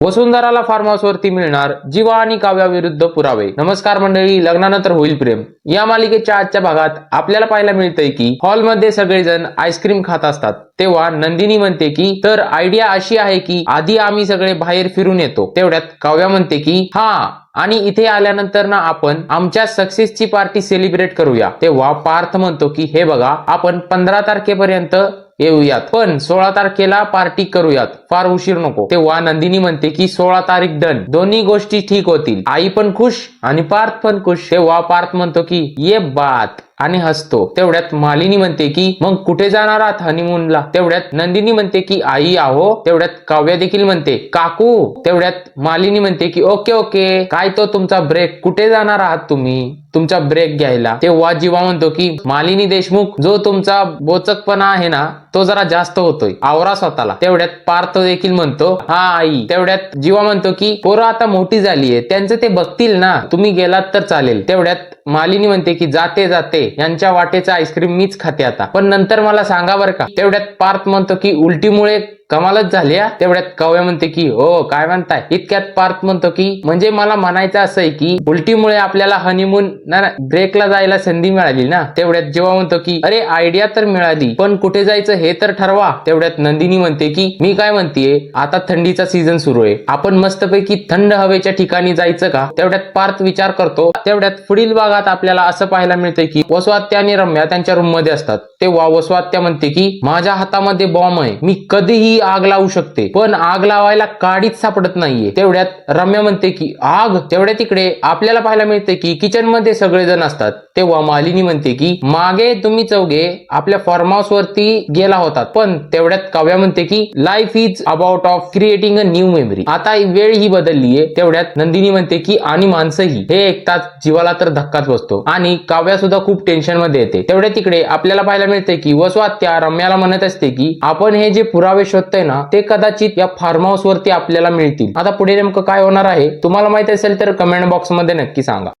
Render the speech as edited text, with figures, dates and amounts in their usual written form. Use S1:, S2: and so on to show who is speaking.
S1: वसुंधराला form house वरती मिळणार जीवा आणि काव्याविरुद्ध पुरावे। नमस्कार मंडळी, लग्नानंतर होईल प्रेम या मालिकेच्या आजच्या भागात आपल्याला पाहायला मिळतंय की हॉलमध्ये सगळेजण आईस्क्रीम खात असतात तेव्हा नंदिनी म्हणते की तर आयडिया अशी आहे की आधी आम्ही सगळे बाहेर फिरून येतो। तेवढ्यात काव्या म्हणते की हा, आणि इथे आल्यानंतर ना आपण आमच्या सक्सेसची पार्टी सेलिब्रेट करूया। तेव्हा पार्थ म्हणतो की हे बघा, आपण 15 तारखेपर्यंत येऊयात, पण 16 तारखेला पार्टी करूयात, फार उशीर नको। तेव्हा नंदिनी म्हणते की 16 तारीख डन, दोन्ही गोष्टी ठीक होतील, आई पण खुश आणि पार्थ पण खुश। तेव्हा पार्थ म्हणतो की ये बात आणि हसतो। तेवढ्यात मालिनी म्हणते की मग कुठे जाणार आहात हनीमूनला? तेवढ्यात नंदिनी म्हणते की आई आहो। तेवढ्यात काव्या देखील म्हणते काकू। तेवढ्यात मालिनी म्हणते की ओके ओके, काय तो तुमचा ब्रेक, कुठे जाणार आहात तुम्ही तुमचा ब्रेक घ्यायला? तेव्हा जीवा म्हणतो की मालिनी देशमुख, जो तुमचा बोचकपणा आहे ना तो जरा जास्त होतोय, आवरा स्वतःला। तेवढ्यात पार्थ देखील म्हणतो हा आई। तेवढ्यात जीवा म्हणतो की पोरं आता मोठी झालीये, त्यांचं ते बघतील ना, तुम्ही गेलात तर चालेल। तेवढ्यात मालिनी म्हणते की जाते जाते, यांच्या वाटेचा आईस्क्रीम मीच खाते आता, पण नंतर मला सांगा बरं का। तेवढ्यात पार्थ म्हणतो की उलटीमुळे कमालच झाली या। तेवढ्यात काव्या म्हणते की हो काय म्हणताय? इतक्यात पार्थ म्हणतो की म्हणजे मला म्हणायचं असं आहे की उलटीमुळे आपल्याला हनीमून ब्रेकला जायला संधी मिळाली ना। तेवढ्यात जीवा म्हणतो की अरे आयडिया तर मिळाली, पण कुठे जायचं हे तर ठरवा। तेवढ्यात नंदिनी म्हणते की मी काय म्हणतेय, आता थंडीचा सीझन सुरू आहे, आपण मस्तपैकी थंड हवेच्या ठिकाणी जायचं का? तेवढ्यात पार्थ विचार करतो। तेवढ्यात पुढील भागात आपल्याला असं पाहायला मिळतंय की वसुआत्या आणि रम्या त्यांच्या रूम मध्ये असतात। तेव्हा वसुआत्या म्हणते की माझ्या हातामध्ये बॉम्ब आहे, मी कधीही आग लावू शकते, पण आग लावायला काडीच सापडत नाहीये। तेवढ्यात रम्या म्हणते की आग? तेवढ्या तिकडे आपल्याला पाहायला मिळते की किचन मध्ये सगळेजण असतात। तेव्हा मालिनी म्हणते की मागे तुम्ही चौघे आपल्या फार्म हाऊस वरती गेला होतात, पण तेवढ्यात काव्या म्हणते की life is about of creating a new memory, आता वेळ ही बदललीये। तेवढ्यात नंदिनी म्हणते की आणि माणसंही, हे ऐकताच जीवाला तर धक्काच बसतो आणि काव्या सुद्धा खूप टेन्शन मध्ये येते। तेवढ्या तिकडे आपल्याला पाहायला मिळते की वसुआत्या रम्याला म्हणत असते की आपण हे जे पुरावे शोधतोय ना ते कदाचित या फार्म हाऊस वरती आपल्याला मिळतील। आता पुढे नेमकं काय होणार आहे तुम्हाला माहित असेल तर कमेंट बॉक्स मध्ये नक्की सांगा।